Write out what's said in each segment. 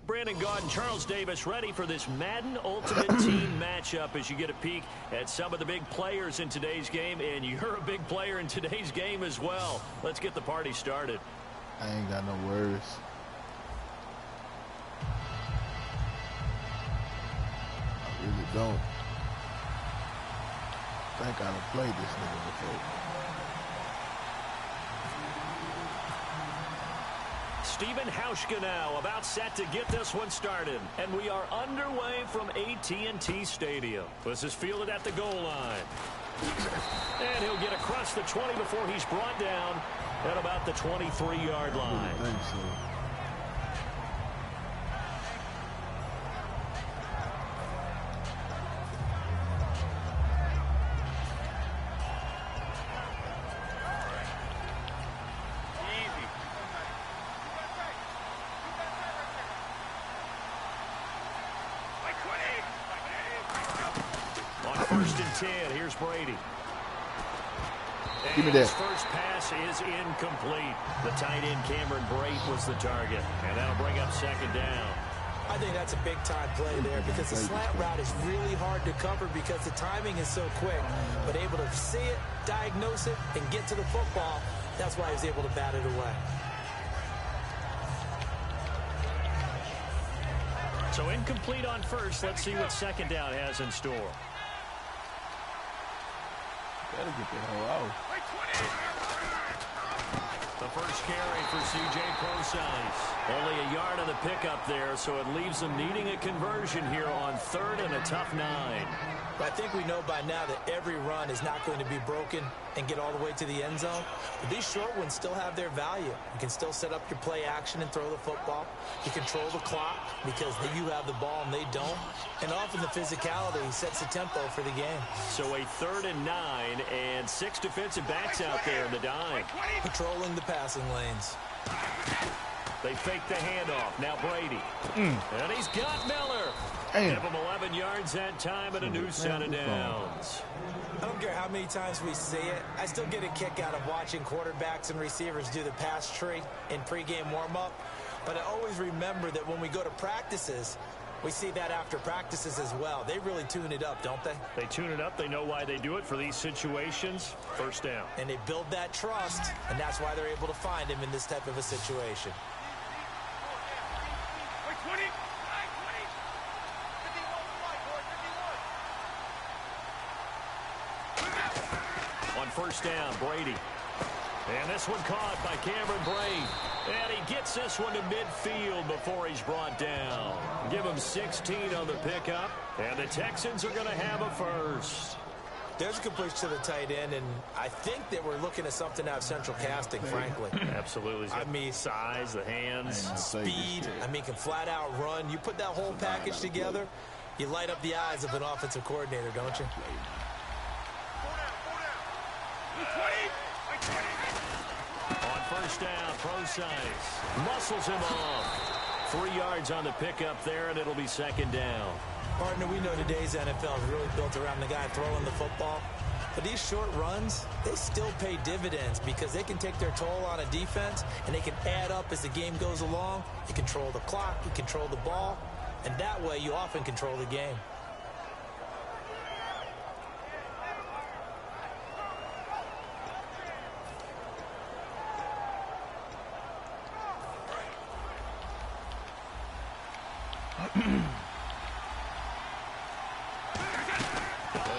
Brandon Gaud and Charles Davis ready for this Madden Ultimate Team matchup as you get a peek at some of the big players in today's game, and you're a big player in today's game as well. Let's get the party started. I ain't got no words. I really don't. I think I done played this nigga before. Stephen Hauschka now about set to get this one started. And we are underway from AT&T Stadium. This is fielded at the goal line. And he'll get across the 20 before he's brought down at about the 23-yard line. I think so. First and 10. Here's Brady. Give me that. His first pass is incomplete. The tight end Cameron Brate was the target, and that'll bring up second down. I think that's a big-time play there because the slant route is really hard to cover because the timing is so quick. But able to see it, diagnose it, and get to the football, that's why he was able to bat it away. So incomplete on first. Let's see what second down has in store. Gotta get the hell out. The first carry for C.J. Prosise. Only a yard on the pickup there, so it leaves them needing a conversion here on third and a tough 9. I think we know by now that every run is not going to be broken and get all the way to the end zone. But these short ones still have their value. You can still set up your play action and throw the football. You control the clock because you have the ball and they don't. And often the physicality sets the tempo for the game. So a third and 9 and 6 defensive backs out there in the dime. Patrolling the passing lanes. They fake the handoff. Now Brady. And he's got Miller. Give him 11 yards that time and a new set of downs. I don't care how many times we see it. I still get a kick out of watching quarterbacks and receivers do the pass tree in pregame warm-up. But I always remember that when we go to practices, we see that after practices as well. They really tune it up, don't they? They tune it up. They know why they do it for these situations. First down. And they build that trust, and that's why they're able to find him in this type of a situation. On first down, Brady. And this one caught by Cameron Brate. And he gets this one to midfield before he's brought down. Give him 16 on the pickup. And the Texans are going to have a first. There's a completion to the tight end, and I think that we're looking at something out of central casting, frankly. Absolutely. I mean, size, the hands, speed. I mean, can flat out run. You put that whole package together, you light up the eyes of an offensive coordinator, don't you? On first down, Prosise muscles him off. 3 yards on the pickup there, and it'll be second down. Partner, we know today's NFL is really built around the guy throwing the football. But these short runs, they still pay dividends because they can take their toll on a defense, and they can add up as the game goes along. You control the clock, you control the ball, and that way you often control the game.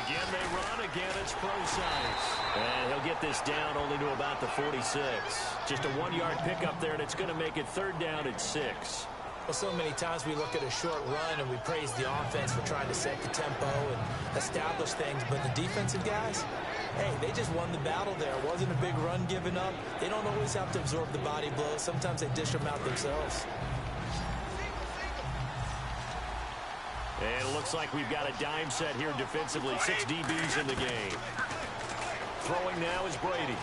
Again, they run. Again, it's Prosise. And he'll get this down only to about the 46. Just a 1-yard pickup there, and it's going to make it third down at 6. Well, so many times we look at a short run and we praise the offense for trying to set the tempo and establish things. But the defensive guys, hey, they just won the battle there. It wasn't a big run given up. They don't always have to absorb the body blows. Sometimes they dish them out themselves. And it looks like we've got a dime set here defensively. 6 DBs in the game. Throwing now is Brady.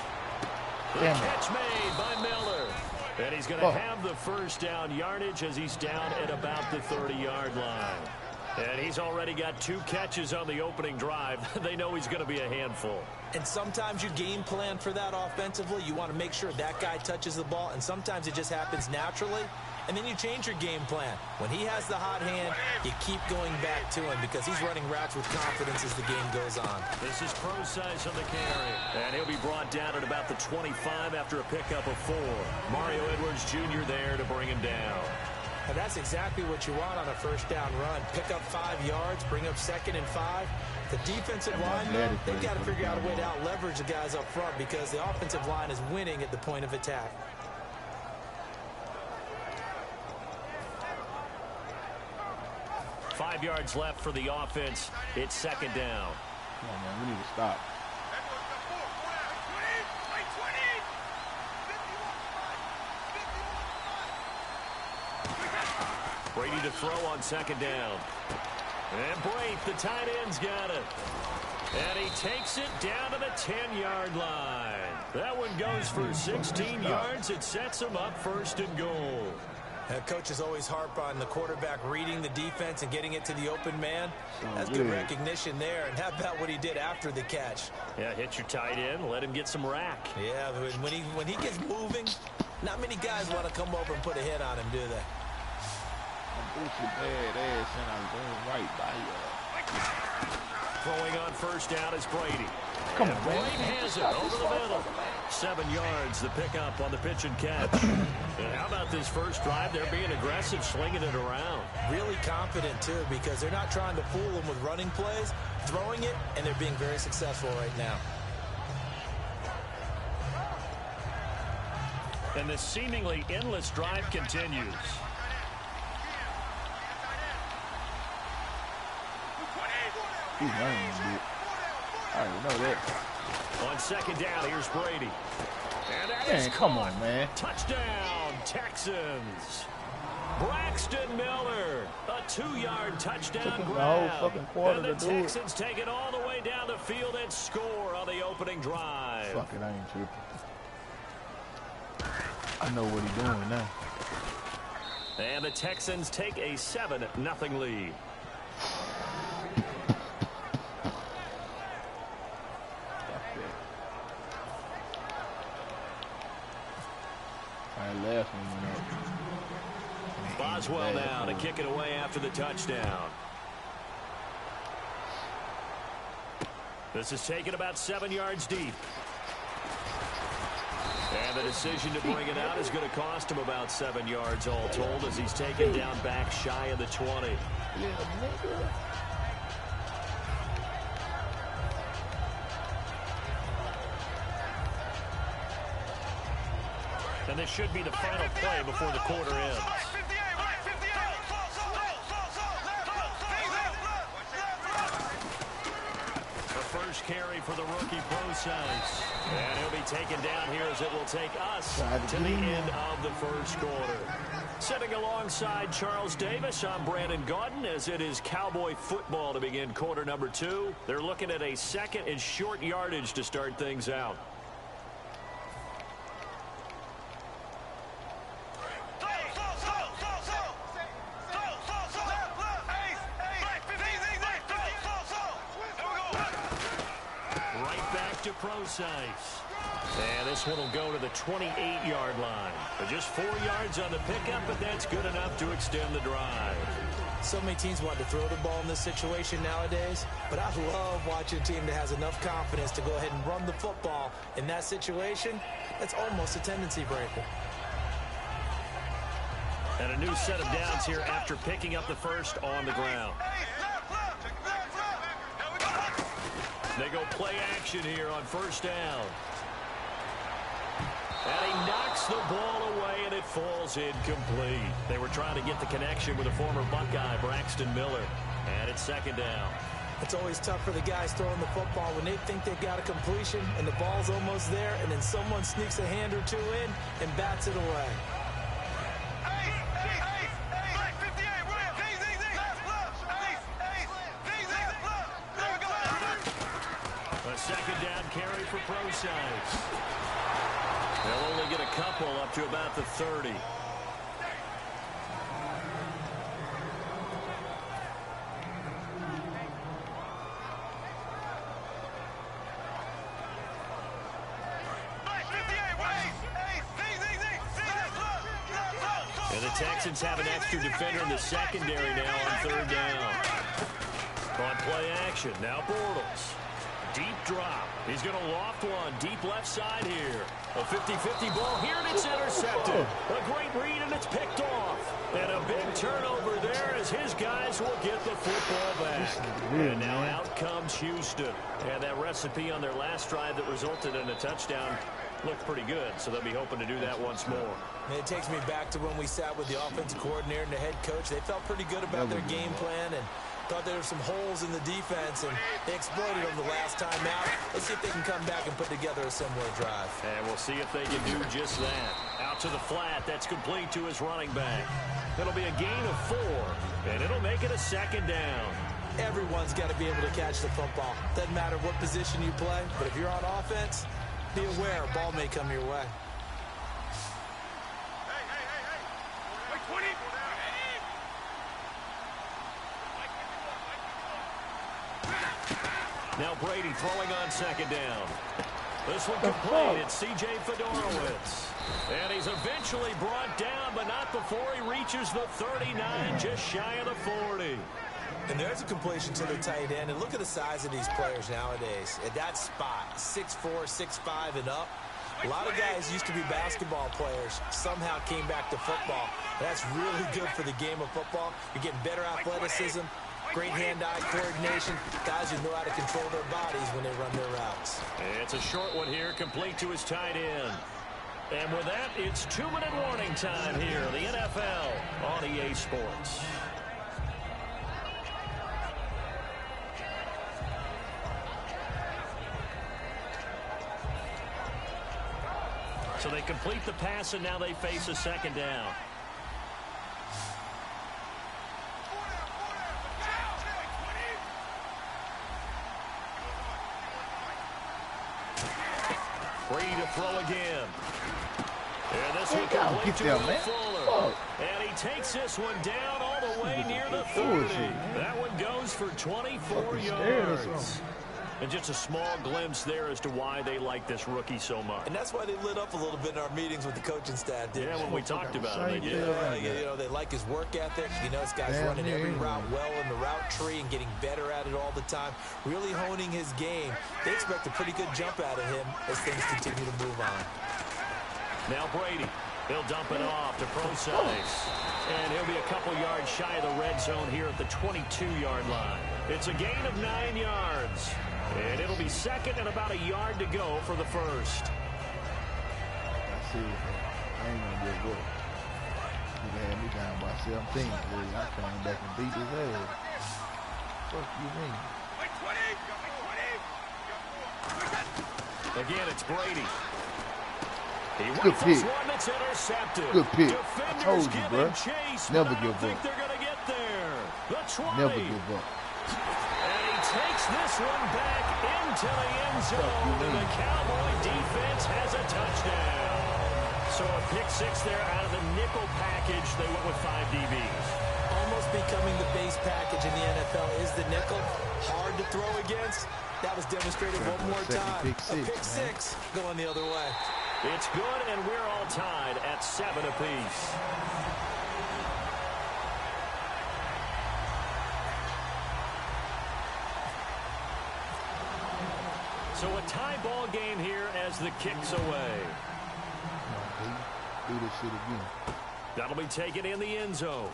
The catch made by Miller. And he's going to have the first down yardage as he's down at about the 30-yard line. And he's already got 2 catches on the opening drive. They know he's going to be a handful. And sometimes you game plan for that offensively. You want to make sure that guy touches the ball. And sometimes it just happens naturally. and then you change your game plan. When he has the hot hand, you keep going back to him because he's running routes with confidence as the game goes on. This is Procise on the carry. And he'll be brought down at about the 25 after a pickup of 4. Mario Edwards Jr. there to bring him down. And that's exactly what you want on a first down run. Pick up 5 yards, bring up 2nd and 5. The defensive line, though, they've got to figure out a way to out-leverage the guys up front because the offensive line is winning at the point of attack. Five yards left for the offense. It's 2nd down. Come on, man. We need to stop. Brady to throw on 2nd down. And Brady, the tight end's got it. And he takes it down to the 10-yard line. That one goes for 16 yards. It sets him up 1st and goal. Coaches always harp on the quarterback reading the defense and getting it to the open man. That's good recognition there. And how about what he did after the catch? Yeah, hit your tight end, let him get some rack. Yeah, when he gets moving, not many guys want to come over and put a hit on him, do they? Bad ass, and I'm going right by you. Throwing on 1st down is Brady. Come on, Brady has it over the middle. 7 yards, the pickup on the pitch and catch. And how about this first drive? They're being aggressive, slinging it around. Really confident, too, because they're not trying to fool them with running plays, throwing it, and they're being very successful right now. And the seemingly endless drive continues. He's running, dude. I already know that. On 2nd down, here's Brady. And that Man, come on, man. Touchdown, Texans. Braxton Miller, a 2-yard touchdown grab. And the Texans take it all the way down the field and score on the opening drive. Fuck it, I ain't tripping. I know what he's doing now. And the Texans take a 7-0 lead. Last one went up. Boswell now to kick it away after the touchdown. This is taken about 7 yards deep. And the decision to bring it out is going to cost him about 7 yards all told as he's taken down back shy of the 20. And this should be the final play before the quarter ends. The first carry for the rookie Procise. And he'll be taken down here as it will take us to the end of the first quarter. Sitting alongside Charles Davis, I'm Brandon Goin as it is Cowboy football to begin quarter number 2. They're looking at a 2nd and short yardage to start things out. Procise. And this one will go to the 28-yard line. But just 4 yards on the pickup, but that's good enough to extend the drive. So many teams want to throw the ball in this situation nowadays, but I love watching a team that has enough confidence to go ahead and run the football in that situation. That's almost a tendency breaker. And a new set of downs here after picking up the first on the ground. They go play action here on 1st down. And he knocks the ball away, and it falls incomplete. They were trying to get the connection with a former Buckeye, Braxton Miller. And it's 2nd down. It's always tough for the guys throwing the football when they think they've got a completion, and the ball's almost there, and then someone sneaks a hand or two in and bats it away. A 2nd down carry for Procise. They'll only get a couple up to about the 30. And the Texans have an extra defender in the secondary now on third down. On play action, now Bortles. Deep drop. He's going to loft one. Deep left side here. A 50-50 ball here, and it's intercepted. A great read, and it's picked off. And a big turnover there as his guys will get the football back. And now out comes Houston. And that recipe on their last drive that resulted in a touchdown looked pretty good, so they'll be hoping to do that once more. And it takes me back to when we sat with the offensive coordinator and the head coach. They felt pretty good about their game plan and thought there were some holes in the defense, and they exploited them the last time out. Let's see if they can come back and put together a similar drive. And we'll see if they can do just that. Out to the flat. That's complete to his running back. It'll be a gain of 4, and it'll make it a second down. Everyone's got to be able to catch the football. Doesn't matter what position you play, but if you're on offense, be aware a ball may come your way. Now Brady throwing on second down. This one complete. It's C.J. Fedorowicz. And he's eventually brought down, but not before he reaches the 39, just shy of the 40. And there's a completion to the tight end. And look at the size of these players nowadays. At that spot, 6'4", 6'5", and up. A lot of guys used to be basketball players, somehow came back to football. That's really good for the game of football. You're getting better athleticism, great hand-eye coordination, guys who know how to control their bodies when they run their routes. It's a short one here, complete to his tight end. And with that, it's 2-minute warning time here, the NFL on EA Sports. So they complete the pass, and now they face a second down. Brady to throw again. And this one complete to Fuller. And he takes this one down all the way near the 30. That one goes for 24 yards. And just a small glimpse there as to why they like this rookie so much. And that's why they lit up a little bit in our meetings with the coaching staff. Yeah, when we talked about it, they did. You know, they like his work ethic. You know, this guy's running every route well in the route tree and getting better at it all the time, really honing his game. They expect a pretty good jump out of him as things continue to move on. Now Brady. He'll dump it off to Procise. And he'll be a couple yards shy of the red zone here at the 22-yard line. It's a gain of 9 yards. And it'll be second and about a yard to go for the first. I see it, I ain't gonna get good. He had me down by 17. I came back and beat his ass. What you mean? Again, it's Brady. Good pick. One that's intercepted. Good pick. Defenders I told you, bro. Chase, never give up. Think they're gonna get there. The 20. Never give up. And he takes this one back into the end zone. And the Cowboy defense has a touchdown. So a pick 6 there out of the nickel package. They went with 5 DBs. Almost becoming the base package in the NFL is the nickel. Hard to throw against. That was demonstrated one more time. A pick six going the other way. It's good, and we're all tied at 7 apiece. So a tie ball game here as the kick's away. Do this shit again. That'll be taken in the end zone.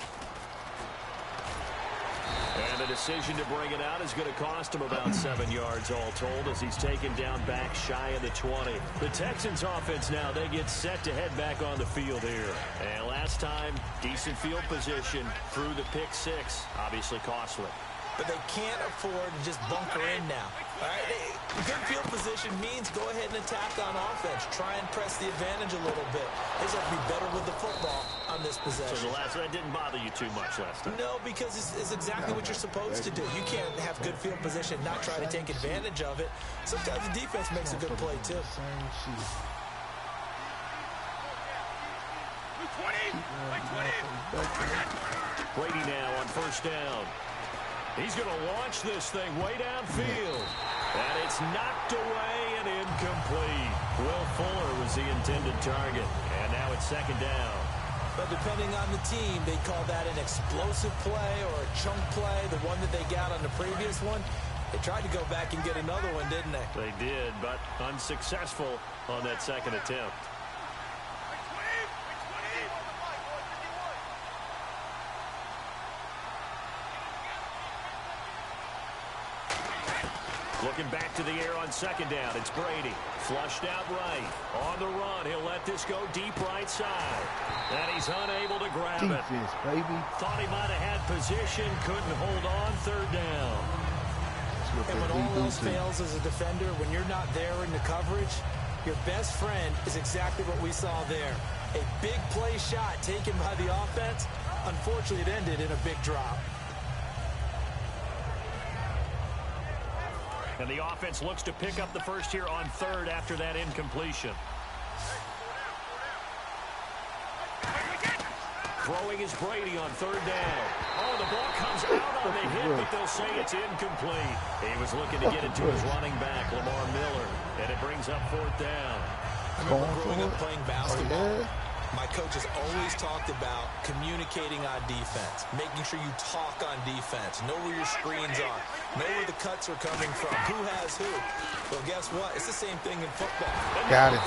And the decision to bring it out is going to cost him about 7 yards all told as he's taken down back shy of the 20. The Texans offense now, they get set to head back on the field here. And last time, decent field position through the pick 6, obviously costly. But they can't afford to just bunker in now. All right? Good field position means go ahead and attack on offense. Try and press the advantage a little bit. They just have to be better with the football on this possession. So that didn't bother you too much last time? No, because it's exactly what you're supposed to do. You can't have good field position, not try to take advantage of it. Sometimes the defense makes a good play, too. Brady now on first down. He's going to launch this thing way downfield. And it's knocked away and incomplete. Will Fuller was the intended target. And now it's second down. But depending on the team, they call that an explosive play or a chunk play, the one that they got on the previous one. They tried to go back and get another one, didn't they? They did, but unsuccessful on that second attempt. Looking back to the air on second down. It's Brady. Flushed out right. On the run. He'll let this go deep right side. And he's unable to grab Defense, it. baby. Thought he might have had position. Couldn't hold on. Third down. And when all else fails as a defender, when you're not there in the coverage, your best friend is exactly what we saw there. A big play shot taken by the offense. Unfortunately, it ended in a big drop. And the offense looks to pick up the first here on third after that incompletion. Throwing is Brady on third down. Oh, the ball comes out on the hit, but they'll say it's incomplete. He was looking to get it to his running back, Lamar Miller, and it brings up fourth down. I remember growing up playing basketball. My coach has always talked about communicating on defense, making sure you talk on defense, know where your screens are, know where the cuts are coming from, who has who. Well, guess what? It's the same thing in football. Got it.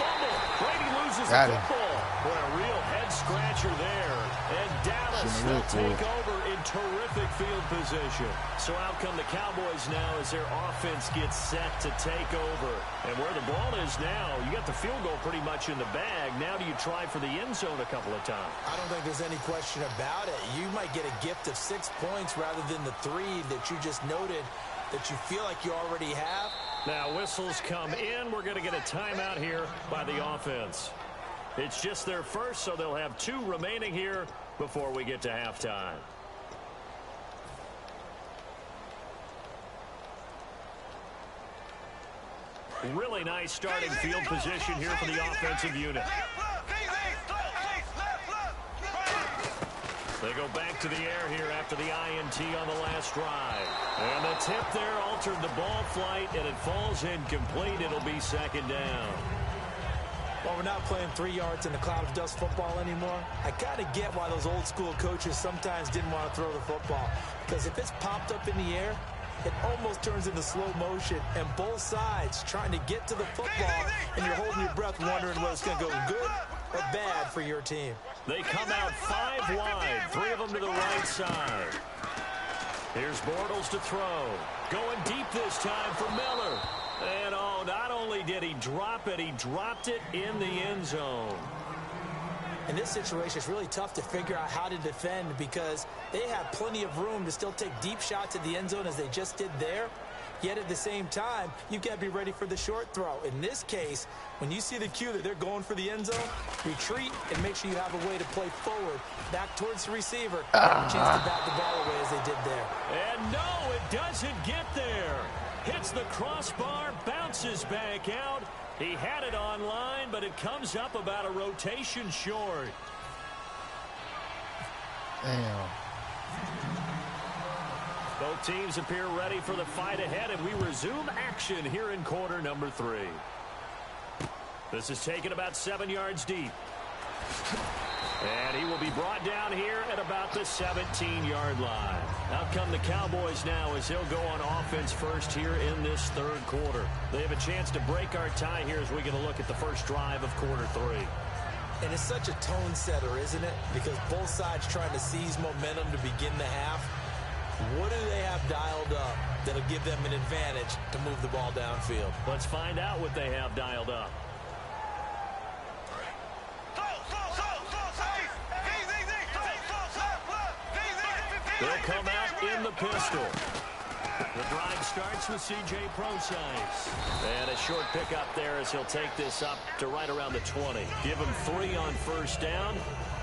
Brady loses the football. What a real head-scratcher there. And Dallas will take over in terrific field position. So out come the Cowboys now as their offense gets set to take over. And where the ball is now, you got the field goal pretty much in the bag. Now do you try for the end zone a couple of times? I don't think there's any question about it. You might get a gift of 6 points rather than the 3 that you just noted that you feel like you already have. Now whistles come in. We're going to get a timeout here by the offense. It's just their first, so they'll have 2 remaining here before we get to halftime. Really nice starting field position here for the offensive unit. They go back to the air here after the INT on the last drive. And the tip there altered the ball flight, and it falls incomplete. It'll be second down. Well, we're not playing 3 yards in a cloud of dust football anymore. I kind of get why those old school coaches sometimes didn't want to throw the football. Because if it's popped up in the air, it almost turns into slow motion, and both sides trying to get to the football, and you're holding your breath wondering whether it's going to go good or bad for your team. They come out 5 wide, 3 of them to the right side. Here's Bortles to throw. Going deep this time for Miller. And oh, not only did he drop it, he dropped it in the end zone. In this situation, it's really tough to figure out how to defend because they have plenty of room to still take deep shots at the end zone as they just did there. Yet at the same time, you got to be ready for the short throw. In this case, when you see the cue that they're going for the end zone, retreat and make sure you have a way to play forward, back towards the receiver, and have a chance to bat the ball away as they did there. And no, it doesn't get there. Hits the crossbar, bounces back out. He had it online, but it comes up about a rotation short. Damn. Both teams appear ready for the fight ahead, and we resume action here in quarter number 3. This is taken about 7 yards deep. And he will be brought down here at about the 17-yard line. Out come the Cowboys now as they'll go on offense first here in this third quarter. They have a chance to break our tie here as we get a look at the first drive of quarter 3. And it's such a tone setter, isn't it? Because both sides trying to seize momentum to begin the half. What do they have dialed up that'll give them an advantage to move the ball downfield? Let's find out what they have dialed up. They'll come out in the pistol. The drive starts with C.J. Prosise. And a short pickup there as he'll take this up to right around the 20. Give him 3 on first down.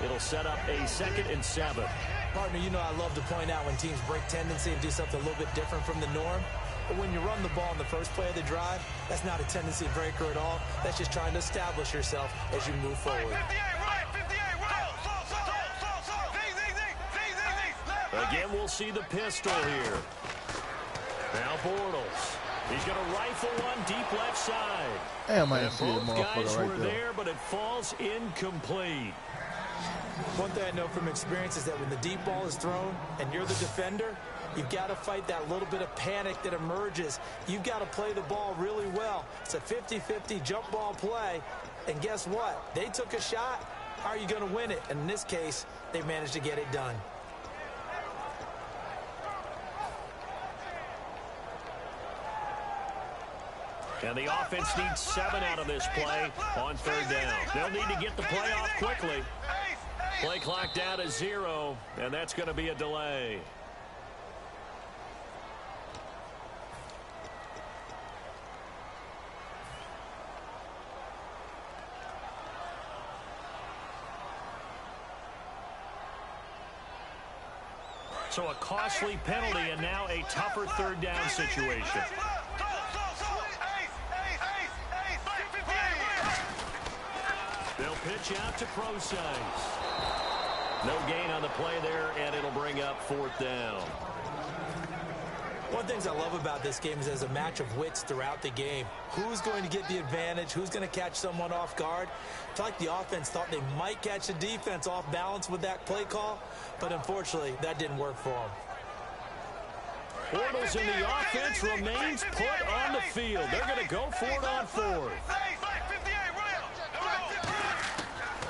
It'll set up a 2nd and 7. Partner, you know I love to point out when teams break tendency and do something a little bit different from the norm. But when you run the ball in the first play of the drive, that's not a tendency breaker at all. That's just trying to establish yourself as you move forward. Again, we'll see the pistol here. Now Bortles. He's going to rifle one deep left side. Damn, I and see the both guys motherfucker were right there. But it falls incomplete. One thing I know from experience is that when the deep ball is thrown and you're the defender, you've got to fight that little bit of panic that emerges. You've got to play the ball really well. It's a 50-50 jump ball play. And guess what? They took a shot. How are you going to win it? And in this case, they managed to get it done. And the offense needs 7 out of this play on 3rd down. They'll need to get the play off quickly. Play clock down to 0, and that's going to be a delay. So a costly penalty and now a tougher 3rd down situation. They'll pitch out to Procise. No gain on the play there, and it'll bring up 4th down. One of the things I love about this game is there's a match of wits throughout the game. Who's going to get the advantage? Who's going to catch someone off guard? I feel like the offense thought they might catch the defense off balance with that play call, but unfortunately, that didn't work for them. Bortles in the offense remains put on the field. They're going to go for it on 4th.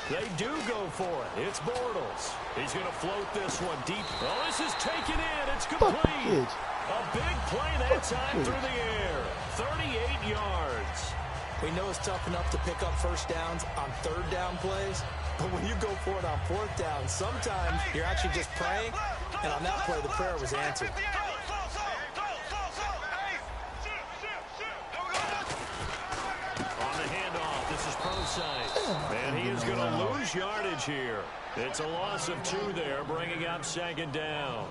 They do go for it. It's Bortles. He's going to float this one deep. Oh, this is taken in. It's complete. A big play that time through the air. 38 yards. We know it's tough enough to pick up first downs on 3rd down plays, but when you go for it on 4th down, sometimes you're actually just praying, and on that play, the prayer was answered. On the handoff, this is Procise. And he is going to lose yardage here. It's a loss of 2 there, bringing up 2nd down.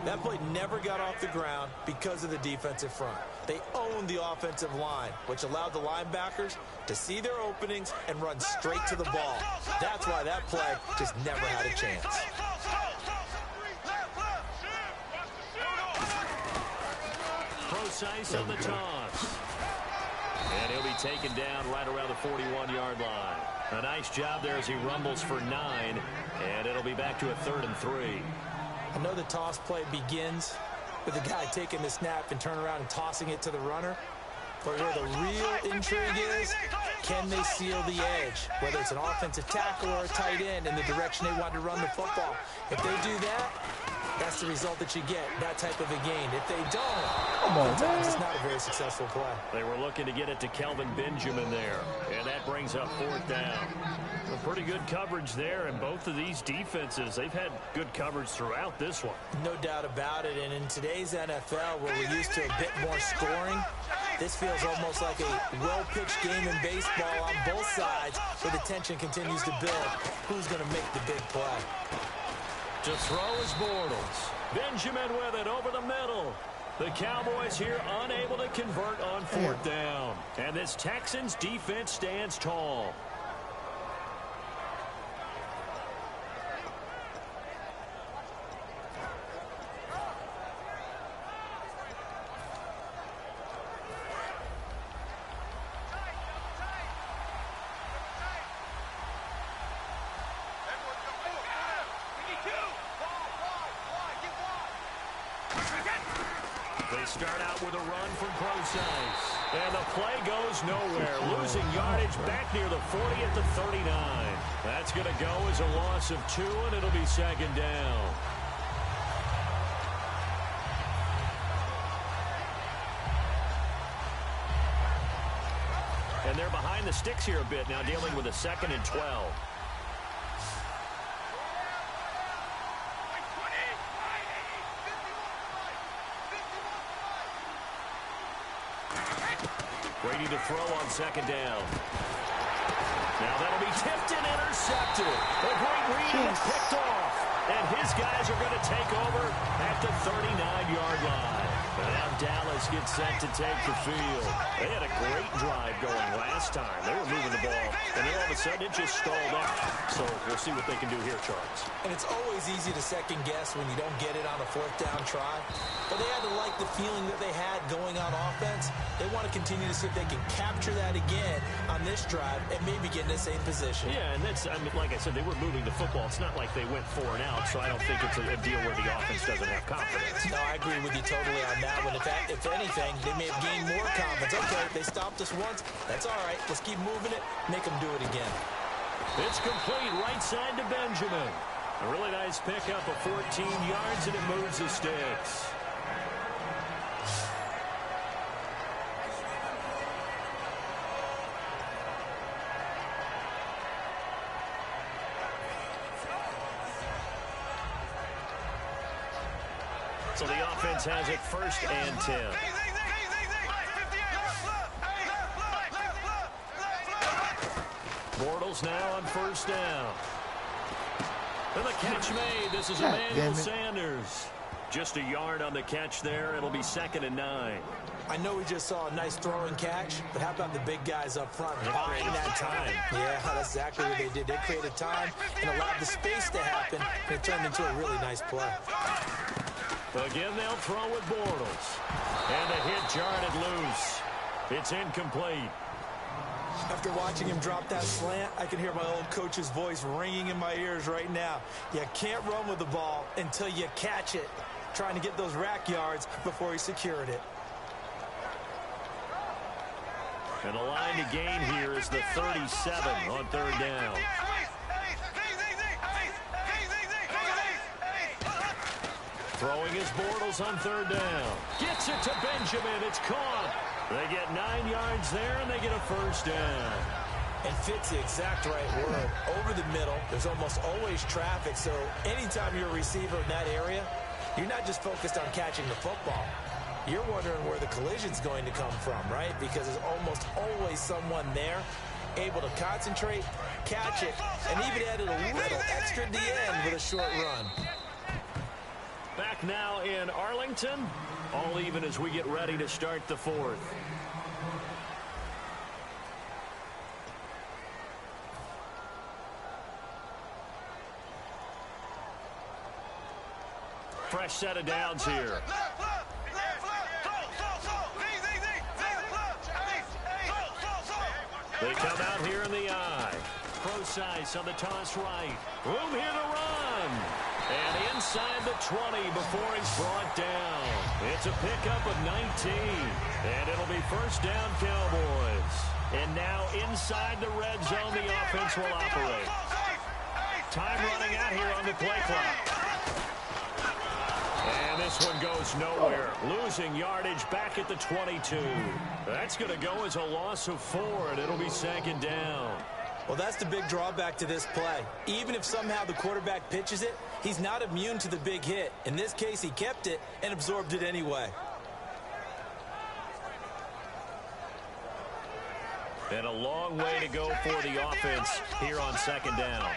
That play never got off the ground because of the defensive front. They owned the offensive line, which allowed the linebackers to see their openings and run straight to the ball. That's why that play just never had a chance. Procise on the toss. And he'll be taken down right around the 41-yard line. A nice job there as he rumbles for 9, and it'll be back to a 3rd and 3. I know the toss play begins with the guy taking the snap and turning around and tossing it to the runner. But where the real intrigue is, can they seal the edge? Whether it's an offensive tackle or a tight end in the direction they want to run the football. If they do that, that's the result that you get, that type of a gain. If they don't, sometimes it's not a very successful play. They were looking to get it to Kelvin Benjamin there, and that brings up 4th down. A pretty good coverage there, and both of these defenses, they've had good coverage throughout this one. No doubt about it, and in today's NFL, where we're used to a bit more scoring, this feels almost like a well-pitched game in baseball on both sides, where the tension continues to build. Who's going to make the big play? To throw is Bortles. Benjamin with it over the middle. The Cowboys here unable to convert on 4th down. And this Texans defense stands tall. They start out with a run from Procise. And the play goes nowhere. Losing yardage back near the 40 at the 39. That's going to go as a loss of 2, and it'll be 2nd down. And they're behind the sticks here a bit now, dealing with a 2nd and 12. Brady to throw on 2nd down. Now that'll be tipped and intercepted. A great read is picked off. And his guys are going to take over at the 39-yard line. And now Dallas gets set to take the field. They had a great drive going last time. They were moving the ball, and then all of a sudden it just stalled out. So we'll see what they can do here, Charles. And it's always easy to second guess when you don't get it on a fourth down try. But they had to like the feeling that they had going on offense. They want to continue to see if they can capture that again on this drive and maybe get in the same position. Yeah, and that's, I mean, like I said, they were moving the football. It's not like they went 4 and out, so I don't think it's a deal where the offense doesn't have confidence. No, I agree with you totally on that one. If anything, they may have gained more confidence. Okay, they stopped us once. That's all right. Let's keep moving it. Make them do it again. It's complete right side to Benjamin. A really nice pickup of 14 yards, and it moves the sticks. So the offense has it 1st and 10. Bortles now on 1st down. And the catch made. This is Emmanuel Sanders. Just a yard on the catch there. It'll be 2nd and 9. I know we just saw a nice throwing catch, but how about the big guys up front buying that time? Yeah, that's exactly what they did. They created time and allowed the space to happen, and it turned into a really nice play. Again, they'll throw with Bortles. And the hit jarred loose. It's incomplete. After watching him drop that slant, I can hear my old coach's voice ringing in my ears right now. You can't run with the ball until you catch it. Trying to get those rack yards before he secured it. And the line to gain here is the 37 on 3rd down. Throwing his Bortles on 3rd down. Gets it to Benjamin. It's caught. They get 9 yards there, and they get a 1st down. And fits the exact right word. Over the middle, there's almost always traffic, so anytime you're a receiver in that area, you're not just focused on catching the football. You're wondering where the collision's going to come from, right? Because there's almost always someone there able to concentrate, catch it, and even added a little extra at the end with a short run. Back now in Arlington, all even as we get ready to start the 4th. Fresh set of downs here. They come out here in the eye. Procise on the toss right. Room here to run. And inside the 20 before he's brought down. It's a pickup of 19. And it'll be 1st down, Cowboys. And now inside the red zone, the offense will operate. Time running out here on the play clock. And this one goes nowhere. Losing yardage back at the 22. That's going to go as a loss of 4, and it'll be 2nd down. Well, that's the big drawback to this play. Even if somehow the quarterback pitches it, he's not immune to the big hit. In this case, he kept it and absorbed it anyway. And a long way to go for the offense here on 2nd down.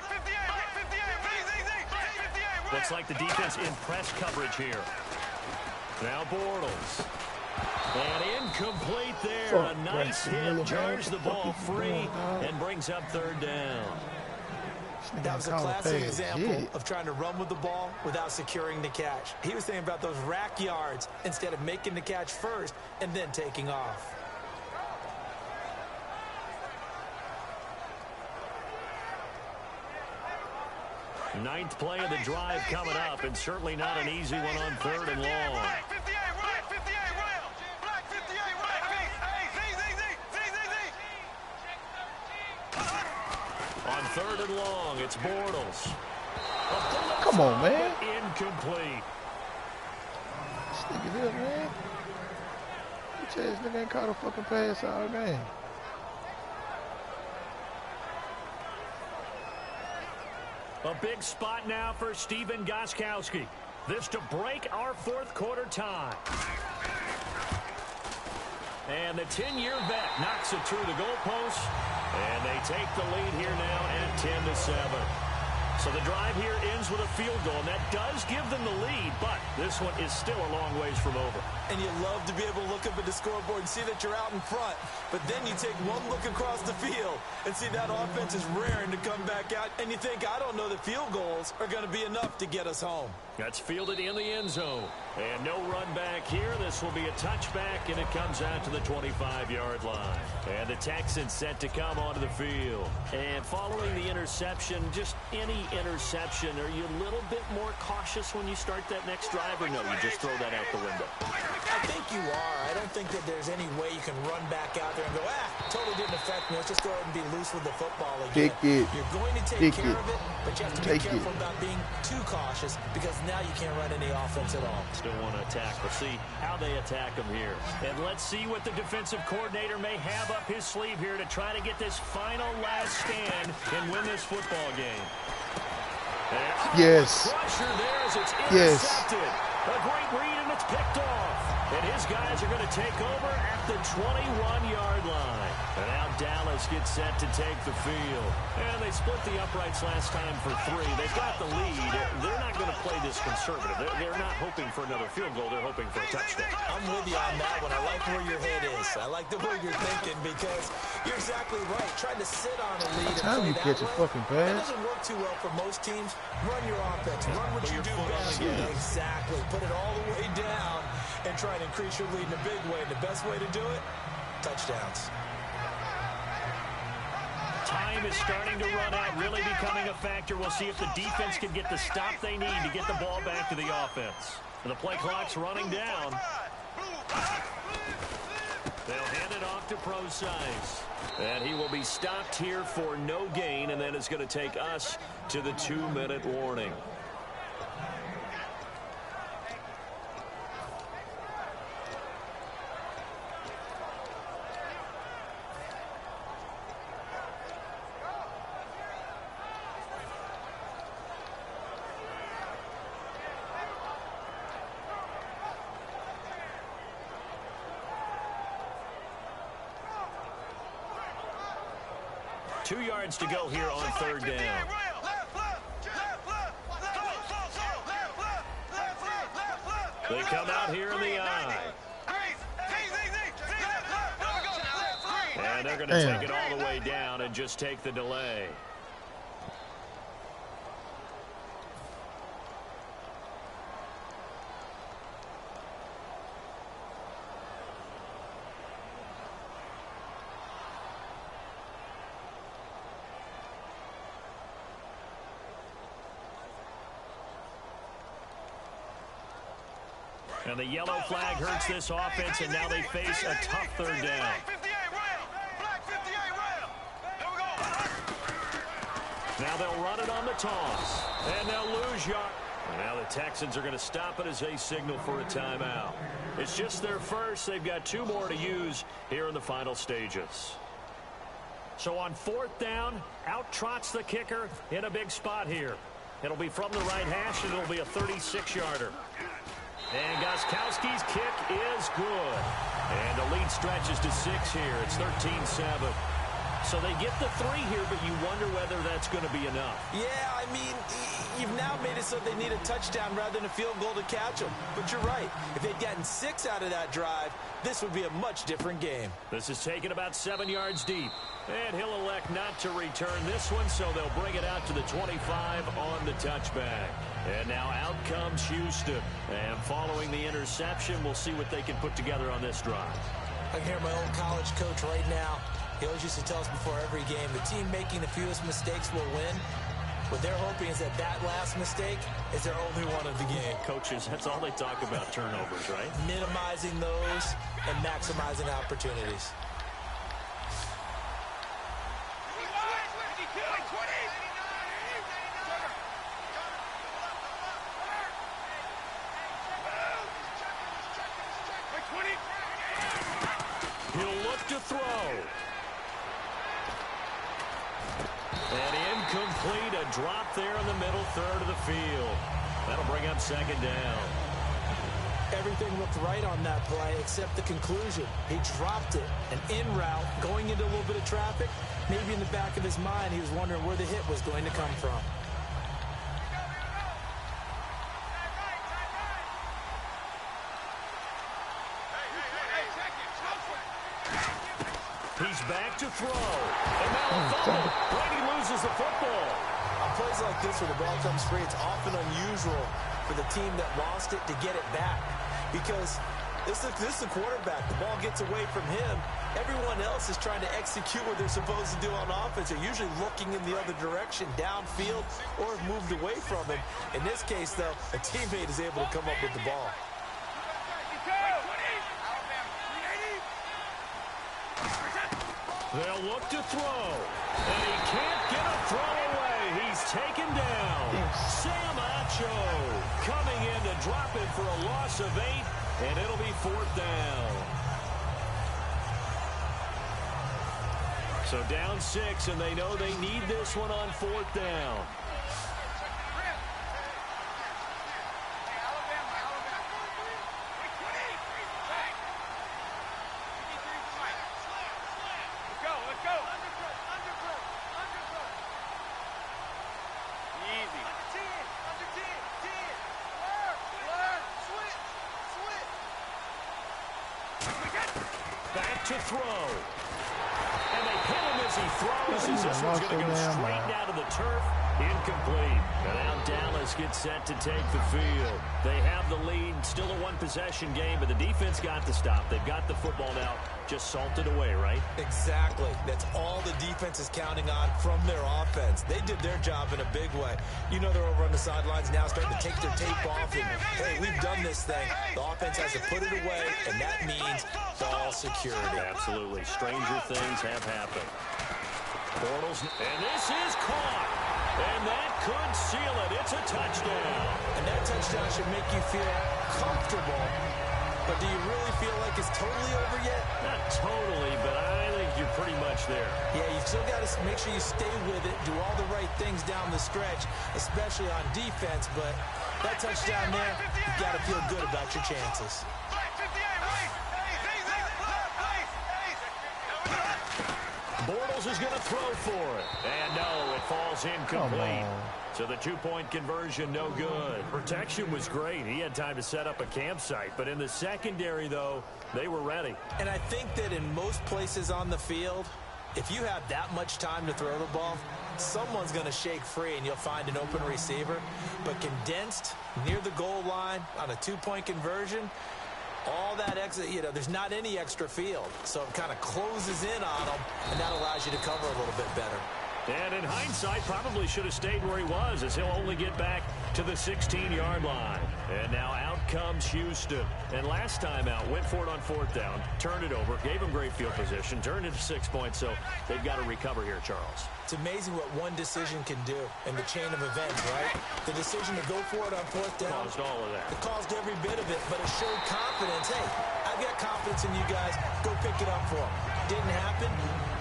Looks like the defense in press coverage here. Now Bortles. And incomplete there. A nice hit. Jars the ball free and brings up 3rd down. That was a classic example of trying to run with the ball without securing the catch. He was thinking about those rack yards instead of making the catch first and then taking off. Ninth play of the drive coming up, and certainly not an easy one on 3rd and long. On 3rd and long, it's Bortles. Come on, man. Incomplete. This nigga here, man. This nigga ain't caught a fucking pass all game. A big spot now for Stephen Gostkowski. This to break our 4th quarter tie. And the 10-year vet knocks it through the goalpost. And they take the lead here now at 10-7. So the drive here ends with a field goal, and that does give them the lead, but this one is still a long ways from over. and you love to be able to look up at the scoreboard and see that you're out in front. But then you take one look across the field and see that offense is raring to come back out, and you think, I don't know that field goals are going to be enough to get us home. That's fielded in the end zone. And no run back here. This will be a touchback, and it comes out to the 25-yard line. And the Texans set to come onto the field. And following the interception, just any interception, are you a little bit more cautious when you start that next drive, or no, you just throw that out the window? I think you are. I don't think that there's any way you can run back out there and go, totally didn't affect me. Let's just go ahead and be loose with the football again. You're going to take care of it, but you have to be careful about being too cautious, because now you can't run any offense at all. Still want to attack. We'll see how they attack them here. And let's see what the defensive coordinator may have up his sleeve here to try to get this final last stand and win this football game. Yes. Pressure there as it's intercepted. A great read, and it's picked off. And his guys are going to take over at the 21-yard line. And now Dallas gets set to take the field. And they split the uprights last time for 3. They've got the lead. They're not going to play this conservative. They're not hoping for another field goal. They're hoping for a touchdown. I'm with you on that one. I like where your head is. I like the way you're thinking, because you're exactly right. Trying to sit on a lead and play that way, fucking pass. That doesn't work too well for most teams. Run your offense. Run what you do best. Exactly. Put it all the way down and try and increase your lead in a big way. And the best way to do it, touchdowns. Time is starting to run out, really becoming a factor. We'll see if the defense can get the stop they need to get the ball back to the offense. And the play clock's running down. They'll hand it off to Procise. And he will be stopped here for no gain, and then it's going to take us to the 2-minute warning. Two yards to go here on third down. They come out here in the eye. And they're going to take it all the way down and just take the delay. And the yellow flag hurts this offense, and now they face a tough third down. Now they'll run it on the toss, and they'll lose yard. And now the Texans are going to stop it as they signal for a timeout. It's just their first. They've got 2 more to use here in the final stages. So on fourth down, out trots the kicker in a big spot here. It'll be from the right hash, and it'll be a 36-yarder. And Gostkowski's kick is good. And the lead stretches to 6 here. It's 13-7. So they get the 3 here, but you wonder whether that's going to be enough. Yeah, I mean, you've now made it so they need a touchdown rather than a field goal to catch them. But you're right. If they'd gotten 6 out of that drive, this would be a much different game. This is taken about 7 yards deep. And he'll elect not to return this one, so they'll bring it out to the 25 on the touchback. And now out comes Houston. And following the interception, we'll see what they can put together on this drive. I can hear my old college coach right now. He always used to tell us before every game, the team making the fewest mistakes will win. What they're hoping is that that last mistake is their only one of the game. Coaches, that's all they talk about, turnovers, right? Minimizing those and maximizing opportunities. He'll look to throw. And incomplete, a drop there in the middle third of the field. That'll bring up second down. Everything looked right on that play except the conclusion. He dropped it. And en route, going into a little bit of traffic, maybe in the back of his mind, he was wondering where the hit was going to come from. He's back to throw. And now a fumble. Brady loses the football. On plays like this where the ball comes free, it's often unusual for the team that lost it to get it back. Because this is the quarterback. The ball gets away from him. Everyone else is trying to execute what they're supposed to do on offense. They're usually looking in the other direction, downfield, or have moved away from him. In this case, though, a teammate is able to come up with the ball. They'll look to throw. And he can't get a throw away. He's taken down. Sam Acho coming in to drop it for a loss of 8, and it'll be 4th down. So down 6, and they know they need this one on 4th down. Back to throw. And they hit him as he throws, as this one's going to go straight down to the turf. Incomplete. And now Dallas gets set to take the field. They have the lead. Still a one-possession game, but the defense got the stop. They've got the football now. Just salted away, right? Exactly. That's all the defense is counting on from their offense. They did their job in a big way. You know they're over on the sidelines now starting to take their tape off. And, hey, we've done this thing. The offense has to put it away, and that means ball security. Absolutely. Stranger things have happened. Bortles, and this is caught. And that could seal it. It's a touchdown. And that touchdown should make you feel comfortable. But do you really feel like it's totally over yet? Not totally, but I think you're pretty much there. Yeah, you still got to make sure you stay with it, do all the right things down the stretch, especially on defense. But that touchdown there, you got to feel good about your chances. Bortles is going to throw for it. And no, it falls incomplete. So the two-point conversion, no good. Protection was great. He had time to set up a campsite. But in the secondary, though, they were ready. And I think that in most places on the field, if you have that much time to throw the ball, someone's going to shake free and you'll find an open receiver. But condensed near the goal line on a two-point conversion, all that extra, there's not any extra field. So it kind of closes in on them, and that allows you to cover a little bit better. And in hindsight, probably should have stayed where he was, as he'll only get back to the 16-yard line. And now out comes Houston. And last time out, went for it on 4th down, turned it over, gave him great field position, turned it to 6 points, so they've got to recover here, Charles. It's amazing what one decision can do in the chain of events, right? The decision to go for it on 4th down. Caused all of that. It caused every bit of it, but it showed confidence. Hey, I've got confidence in you guys. Go pick it up for them. Didn't happen.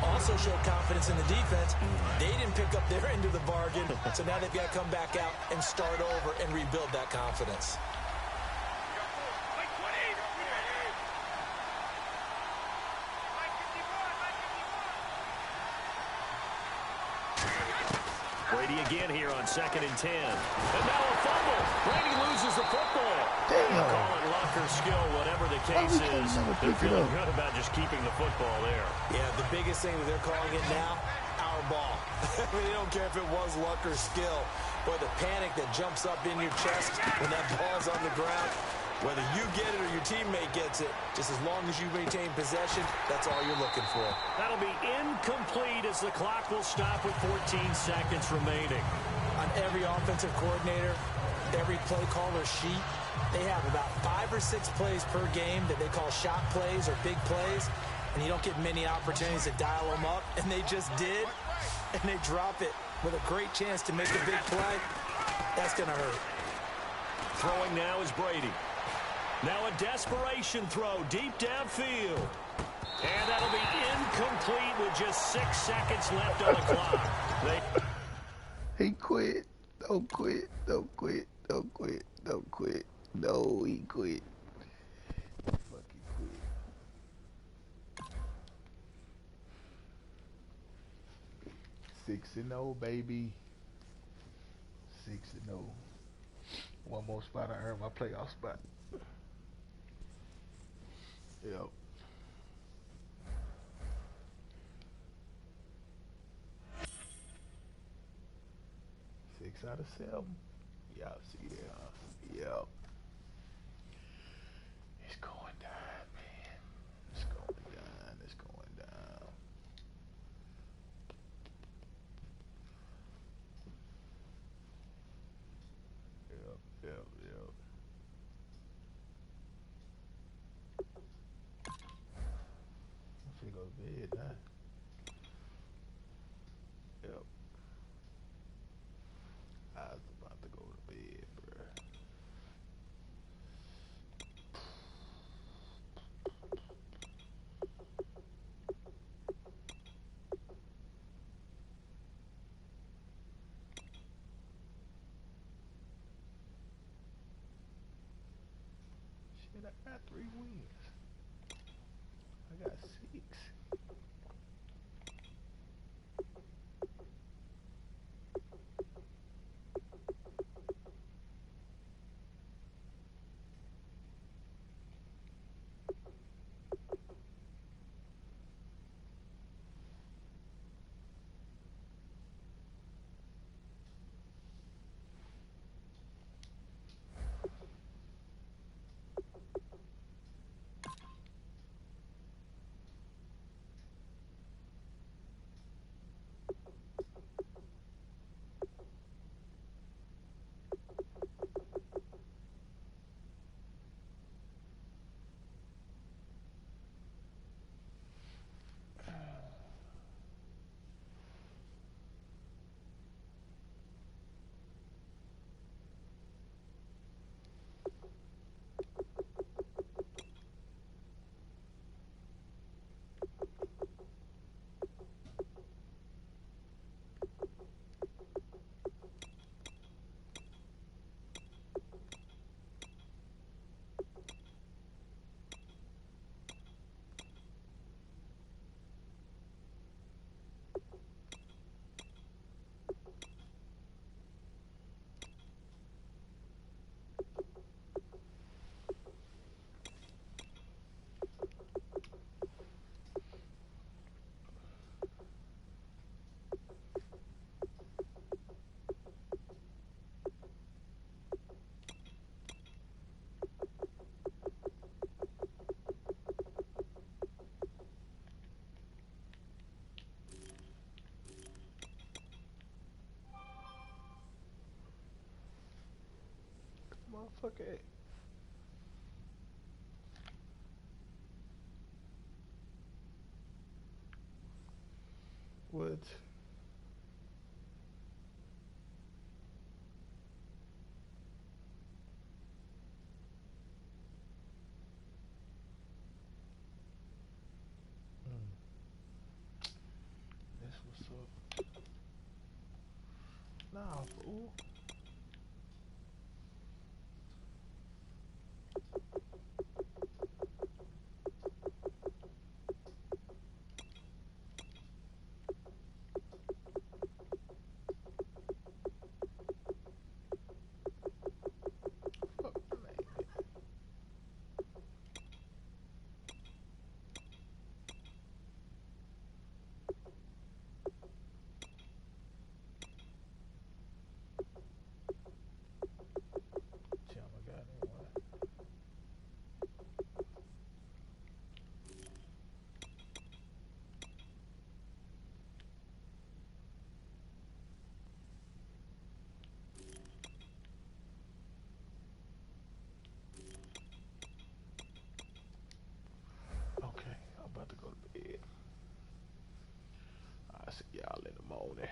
Also showed confidence in the defense. They didn't pick up their end of the bargain, so now they've got to come back out and start over and rebuild that confidence. Brady again here on 2nd and 10. And now a fumble. Brady loses the football. Damn. Call it luck or skill, whatever the case is. They're feeling good about just keeping the football there. Yeah, the biggest thing that they're calling it now, our ball. They don't care if it was luck or skill. Boy, the panic that jumps up in your chest when that ball's on the ground, whether you get it or your teammate gets it, just as long as you maintain possession, that's all you're looking for. That'll be incomplete as the clock will stop with 14 seconds remaining. On every offensive coordinator, every play caller sheet, they have about 5 or 6 plays per game that they call shot plays or big plays, and you don't get many opportunities to dial them up, and they just did, and they drop it with a great chance to make a big play. That's going to hurt. Throwing now is Brady. Now a desperation throw deep downfield. And that'll be incomplete with just 6 seconds left on the clock. He quit. Don't quit. Don't quit. Don't quit. Don't quit. No, he quit. Fuck, he quit. 6-0, baby. 6-0. One more spot, I earned my playoff spot. Yep. 6 out of 7. Y'all see that, huh? Yep. It's going down, man. It's going down. It's going down. Yep, yep, yep. I'm finna go to bed now. Yep. I was about to go to bed, bruh. Shit, I got 3 wins. I got 6. Motherfucker. What? Mm. That's what's up. Nah, fool. Fuck my name. Tell my goddamn what. Okay, I'm about to go to bed. I'll see y'all in the morning.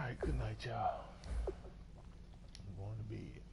right, good night, y'all. I'm going to bed.